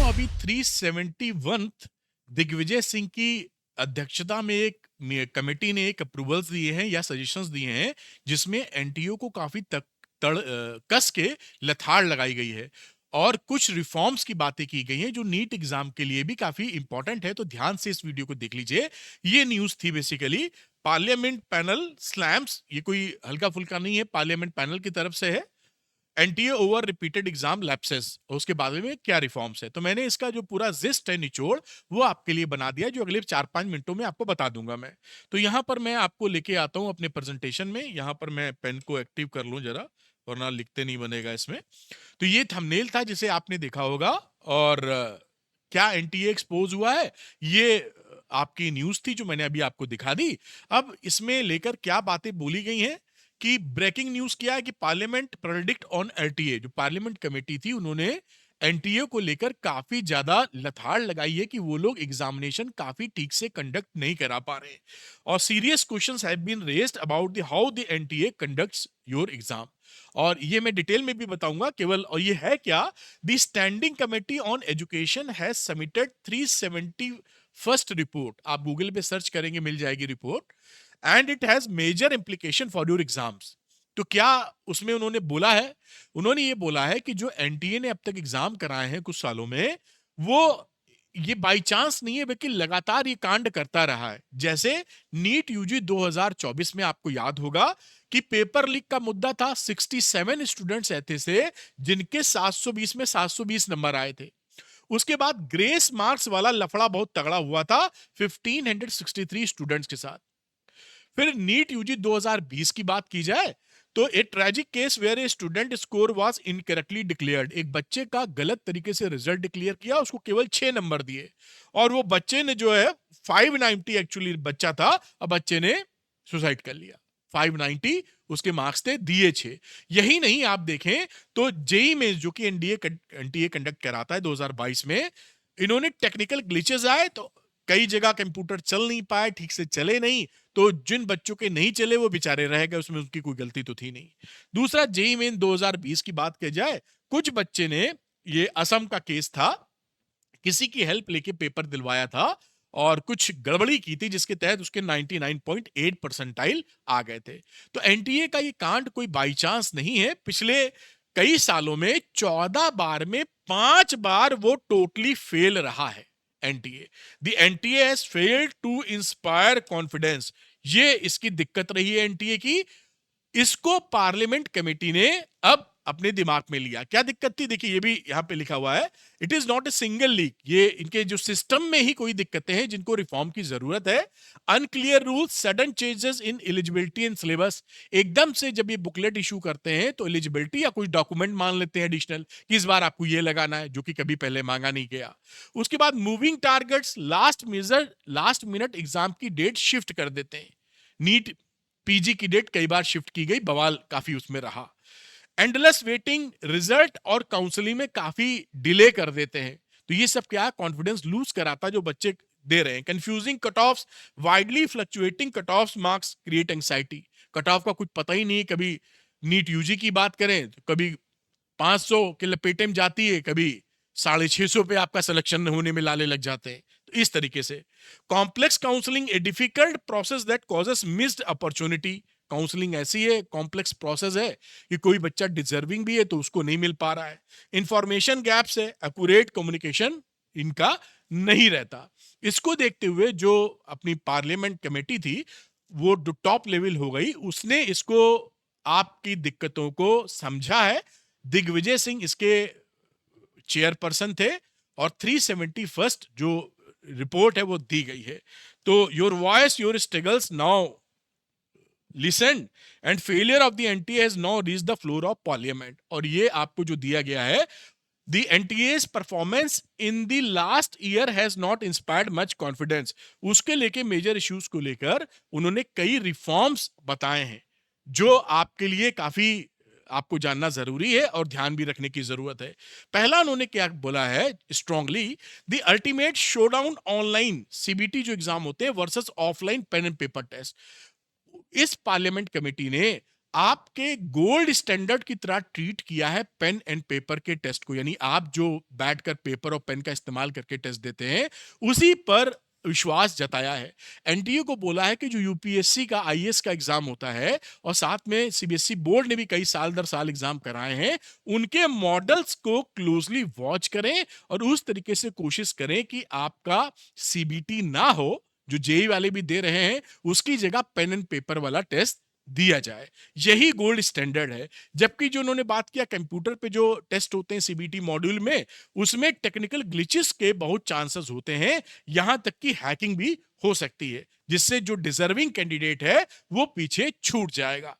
अभी 371 दिग्विजय सिंह की अध्यक्षता में एक कमेटी ने एक अप्रूवल्स दिए हैं या सजेशंस दिए हैं, जिसमें एनटीओ को काफी कस के लथाड़ लगाई गई है और कुछ रिफॉर्म्स की बातें की गई हैं जो नीट एग्जाम के लिए भी काफी इंपॉर्टेंट है। तो ध्यान से इस वीडियो को देख लीजिए। ये न्यूज थी बेसिकली पार्लियामेंट पैनल स्लैम्स, ये कोई हल्का फुल्का नहीं है, पार्लियामेंट पैनल की तरफ से है। NTA over repeated exam lapses, उसके बारे में क्या रिफॉर्म्स है। तो मैंने इसका जो पूरा जिस्ट है, निचोड़, वो आपके लिए बना दिया, जो अगले 4-5 मिनटों में आपको बता दूंगा मैं। तो यहाँ पर मैं आपको लेके आता हूँ अपने प्रेजेंटेशन में। यहाँ पर मैं पेन को एक्टिव कर लूँ जरा, वरना लिखते नहीं बनेगा इसमें। तो ये थंबनेल था जिसे आपने देखा होगा। और क्या एनटीए एक्सपोज हुआ है, ये आपकी न्यूज थी जो मैंने अभी आपको दिखा दी। अब इसमें लेकर क्या बातें बोली गई हैं कि ब्रेकिंग न्यूज क्या है कि पार्लियामेंट प्रेडिक्ट ऑन एलटीए, जो पार्लियामेंट कमेटी थी उन्होंने एनटीए को लेकर काफी ज्यादा लथाड़ लगाई है कि वो लोग एग्जामिनेशन काफी ठीक से कंडक्ट नहीं करा पा रहे, और serious questions have been raised about the how the NTA conducts your exam. और ये मैं डिटेल में भी बताऊंगा केवल। और ये है क्या, the standing committee on education has submitted 371st report. आप गूगल पे सर्च करेंगे, मिल जाएगी report. And it has major implication for your exams. तो क्या उसमें उन्होंने बोला है? उन्होंने ये बोला है कि जो एनटीए ने अब तक एग्जाम कराए हैं कुछ सालों में, वो ये बाई चांस नहीं है बल्कि लगातार ये कांड करता रहा है। जैसे नीट यूजी 2024 में आपको याद होगा कि पेपर लीक का मुद्दा था। 67 स्टूडेंट्स ऐसे थे जिनके 720 में 720 नंबर आए थे। उसके बाद ग्रेस मार्क्स वाला लफड़ा बहुत तगड़ा हुआ था 1563 स्टूडेंट्स के साथ। फिर नीट यूजी 2020 की बात की जाए तो a tragic case where a student score was incorrectly declared. एक बच्चे का गलत तरीके से रिजल्ट डिक्लेयर किया, उसको केवल 6 नंबर दिए, और वो बच्चे ने जो है 590 एक्चुअली बच्चा था, अब बच्चे ने सुसाइड कर लिया। 590 उसके मार्क्स थे, दिए 6। यही नहीं, आप देखें तो जेई में जो कि एनटीए कंडक्ट कराता है 2022 में, इन्होंने टेक्निकल ग्लिचेस आए तो कई जगह कंप्यूटर चल नहीं पाए, ठीक से चले नहीं, तो जिन बच्चों के नहीं चले वो बेचारे रह गए, उसमें उनकी कोई गलती तो थी नहीं। दूसरा, जेई मेन 2020 की बात की जाए, कुछ बच्चे ने, ये असम का केस था, किसी की हेल्प लेके पेपर दिलवाया था और कुछ गड़बड़ी की थी जिसके तहत उसके 99.8 परसेंटाइल आ गए थे। तो एनटीए का ये कांड कोई बाई चांस नहीं है। पिछले कई सालों में 14 बार में 5 बार वो टोटली फेल रहा है। NTA, the NTA has failed to inspire confidence. ये इसकी दिक्कत रही है एनटीए की। इसको पार्लियामेंट कमेटी ने अब अपने दिमाग में लिया। क्या दिक्कत थी, देखिए ये भी यहां पे लिखा हुआ है, it is not a single leak. ये इनके जो सिस्टम में ही कोई दिक्कतें हैं जिनको रिफॉर्म की जरूरत है। Unclear rules, sudden changes in eligibility and syllabus. एकदम से जब ये बुकलेट इशू करते हैं तो एलिजिबिलिटी या कुछ डॉक्यूमेंट मान लेते हैं एडिशनल कि इस बार आपको ये लगाना है, जो कि कभी पहले मांगा नहीं गया। उसके बाद moving targets, last minute exam की डेट शिफ्ट कर देते हैं। नीट पीजी की डेट कई बार शिफ्ट की गई, बवाल काफी उसमें रहा। एंडलेस वेटिंग, रिजल्ट और काउंसलिंग में काफी डिले कर देते हैं। तो ये सब क्या है, कॉन्फिडेंस लूज कराता जो बच्चे दे रहे हैं। Confusing cut off, widely fluctuating cut off marks create anxiety. Cut off का कुछ पता ही नहीं। कभी नीट यूजी की बात करें तो कभी 500 के लपेटे में जाती है, कभी 650 पे आपका सिलेक्शन होने में लाले लग जाते हैं। तो इस तरीके से complex counselling, a difficult process that causes missed opportunity. Counselling ऐसी है, कॉम्प्लेक्स प्रोसेस है कि कोई बच्चा डिजर्विंग भी है तो उसको नहीं मिल पा रहा है। इंफॉर्मेशन गैप्स है, एक्यूरेट कम्युनिकेशन इनका नहीं रहता। इसको देखते हुए जो अपनी पार्लियामेंट कमेटी थी, वो जो टॉप लेवल हो गई, उसने इसको, आपकी दिक्कतों को समझा है। दिग्विजय सिंह इसके चेयरपर्सन थे और 371st जो रिपोर्ट है वो दी गई है। तो your voice, your struggles now listen, and failure of the NTA has now reached the floor of parliament. और ये आपको जो दिया गया है, the NTA's performance in the last year has not inspired much confidence. उसके लेके मेजर इश्यूज को लेकर उन्होंने कई रिफॉर्म्स बताए हैं जो आपके लिए काफी, आपको जानना जरूरी है और ध्यान भी रखने की जरूरत है। पहला उन्होंने क्या बोला है strongly, the ultimate showdown online CBT जो एग्जाम होते हैं versus offline pen and paper test. इस पार्लियामेंट कमेटी ने आपके गोल्ड स्टैंडर्ड की तरह ट्रीट किया है पेन एंड पेपर के टेस्ट को, यानी आप जो बैठकर पेपर और पेन का इस्तेमाल करके टेस्ट देते हैं उसी पर विश्वास जताया है। एनटीए को बोला है कि जो यूपीएससी का आईएएस का एग्जाम होता है और साथ में सीबीएसई बोर्ड ने भी कई साल दर साल एग्जाम कराए हैं, उनके मॉडल्स को क्लोजली वॉच करें और उस तरीके से कोशिश करें कि आपका सीबीटी ना हो, जो जेई वाले भी दे रहे हैं उसकी जगह पेन एंड पेपर वाला टेस्ट दिया जाए। यही गोल्ड स्टैंडर्ड है। जबकि जो उन्होंने बात किया कंप्यूटर पे जो टेस्ट होते हैं सीबीटी मॉड्यूल में, उसमें टेक्निकल ग्लिचेस के बहुत चांसेस होते हैं, यहां तक कि हैकिंग भी हो सकती है, जिससे जो डिजर्विंग कैंडिडेट है वो पीछे छूट जाएगा।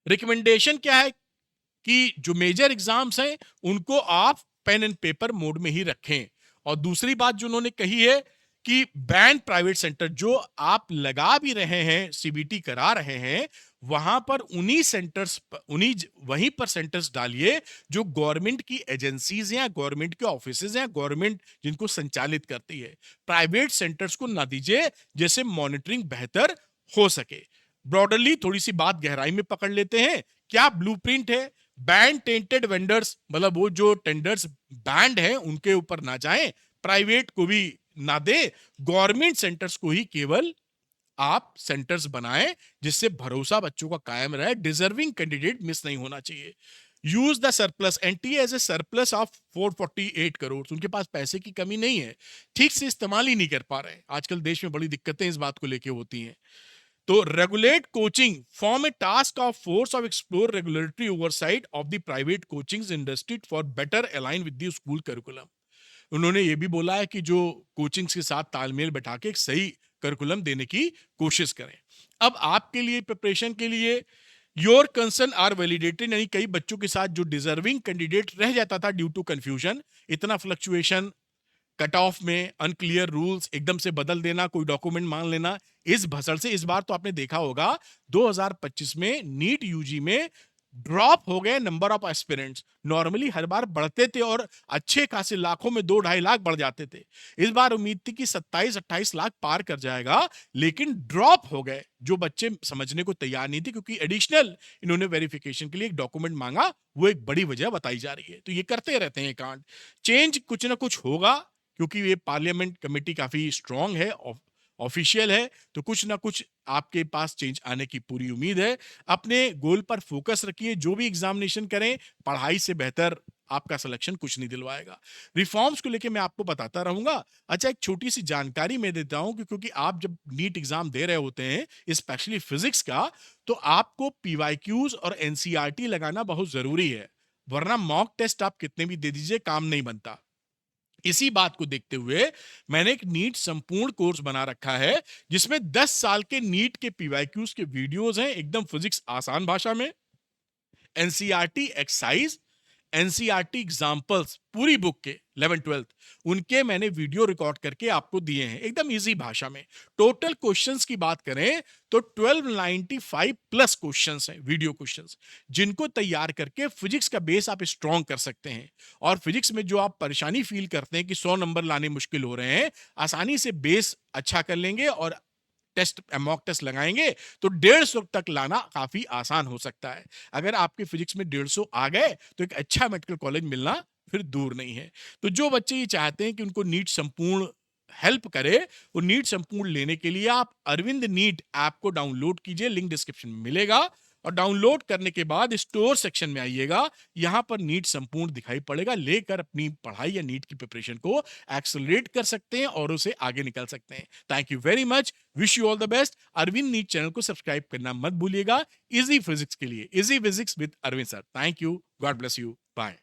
रिकमेंडेशन क्या है कि जो मेजर एग्जाम्स हैं उनको आप पेन एंड पेपर मोड में ही रखें। और दूसरी बात जो उन्होंने कही है कि बैन प्राइवेट सेंटर जो आप लगा भी रहे हैं, सीबीटी करा रहे हैं, वहां पर उन्हीं सेंटर्स उन्हीं वहीं पर सेंटर्स डालिए जो गवर्नमेंट की एजेंसीज या गवर्नमेंट के ऑफिसेज या गवर्नमेंट जिनको संचालित करती है। प्राइवेट सेंटर्स को ना दीजिए, जैसे मॉनिटरिंग बेहतर हो सके। ब्रॉडरली थोड़ी सी बात गहराई में पकड़ लेते हैं। क्या ब्लूप्रिंट है? बैंड टेंटेड वेंडर्स, मतलब वो जो टेंडर्स बैंड है उनके ऊपर ना जाएं, प्राइवेट को भी ना दे, गवर्नमेंट सेंटर्स को ही केवल आप सेंटर्स बनाएं, जिससे भरोसा बच्चों का कायम रहे। डिजर्विंग कैंडिडेट मिस नहीं होना चाहिए। Use the surplus, NTA has a surplus of 448 crore, उनके पास पैसे की कमी नहीं है, ठीक से इस्तेमाल ही नहीं कर पा रहे हैं। आजकल देश में बड़ी दिक्कतें इस बात को लेके होती हैं। तो regulate coaching, form A task of force of explore regulatory oversight of the private coaching industry for better align with the school curriculum. उन्होंने ये भी बोला है कि जो कोचिंग्स के साथ तालमेल बैठा के एक सही करिकुलम देने की कोशिश करें। अब आपके लिए प्रिपरेशन के लिए योर कंसर्न आर वैलिडेटेड, यानी कई बच्चों के साथ जो डिजर्विंग कैंडिडेट रह जाता था ड्यू टू कंफ्यूजन, इतना फ्लक्चुएशन, कट ऑफ में अनक्लियर रूल्स, एकदम से बदल देना, कोई डॉक्यूमेंट मान लेना, इस भसड़ से इस बार तो आपने देखा होगा 2025 में नीट यूजी में ड्रॉप हो गए नंबर ऑफ एस्पिरेंट्स। नॉर्मली हर बार बढ़ते थे और अच्छे खासे लाखों में 2-2.5 लाख बढ़ जाते थे। इस बार उम्मीद थी कि 27-28 लाख पार कर जाएगा, लेकिन ड्रॉप हो गए। जो बच्चे समझने को तैयार नहीं थे, क्योंकि एडिशनल इन्होंने वेरिफिकेशन के लिए एक डॉक्यूमेंट मांगा, वो एक बड़ी वजह बताई जा रही है। तो ये करते रहते हैं कांड। चेंज कुछ ना कुछ होगा, क्योंकि ये पार्लियामेंट कमेटी काफी स्ट्रांग है, ऑफिशियल है, तो कुछ ना कुछ आपके पास चेंज आने की पूरी उम्मीद है। अपने गोल पर फोकस रखिए। जो भी एग्जामिनेशन करें, पढ़ाई से बेहतर आपका सिलेक्शन कुछ नहीं दिलवाएगा। रिफॉर्म्स को लेके मैं आपको बताता रहूंगा। अच्छा, एक छोटी सी जानकारी मैं देता हूं कि क्योंकि आप जब नीट एग्जाम दे रहे होते हैं, स्पेशली फिजिक्स का, तो आपको पीवाईक्यूज और एनसीईआरटी लगाना बहुत जरूरी है, वरना मॉक टेस्ट आप कितने भी दे दीजिए, काम नहीं बनता। इसी बात को देखते हुए मैंने एक नीट संपूर्ण कोर्स बना रखा है, जिसमें 10 साल के नीट के पीवाईक्यूज के वीडियोस हैं, एकदम फिजिक्स आसान भाषा में, एनसीईआरटी एक्सरसाइज, एनसीईआरटी एग्जाम्पल्स, पूरी बुक के 11th-12th, उनके मैंने वीडियो रिकॉर्ड करके आपको दिए हैं एकदम इजी भाषा में। टोटल क्वेश्चंस की बात करें तो 1295 प्लस क्वेश्चंस हैं, वीडियो क्वेश्चंस, जिनको तैयार करके फिजिक्स का बेस आप स्ट्रॉन्ग कर सकते हैं। और फिजिक्स में जो आप परेशानी फील करते हैं कि 100 नंबर लाने मुश्किल हो रहे हैं, आसानी से बेस अच्छा कर लेंगे और टेस्ट, मॉक टेस्ट लगाएंगे तो 150 तक लाना काफी आसान हो सकता है। अगर आपके फिजिक्स में 150 आ गए तो एक अच्छा मेडिकल कॉलेज मिलना फिर दूर नहीं है। तो जो बच्चे ये चाहते हैं कि उनको नीट संपूर्ण हेल्प करे, वो नीट संपूर्ण लेने के लिए आप अरविंद नीट ऐप को डाउनलोड कीजिए, लिंक डिस्क्रिप्शन में मिलेगा। और डाउनलोड करने के बाद स्टोर सेक्शन में आइएगा, यहां पर नीट संपूर्ण दिखाई पड़ेगा, लेकर अपनी पढ़ाई या नीट की प्रिपरेशन को एक्सेलरेट कर सकते हैं और उसे आगे निकल सकते हैं। Thank you very much, wish you all the best. Arvind NEET channel को सब्सक्राइब करना मत भूलिएगा, इजी फिजिक्स के लिए, easy physics with Arvind sir. Thank you, God bless you, bye.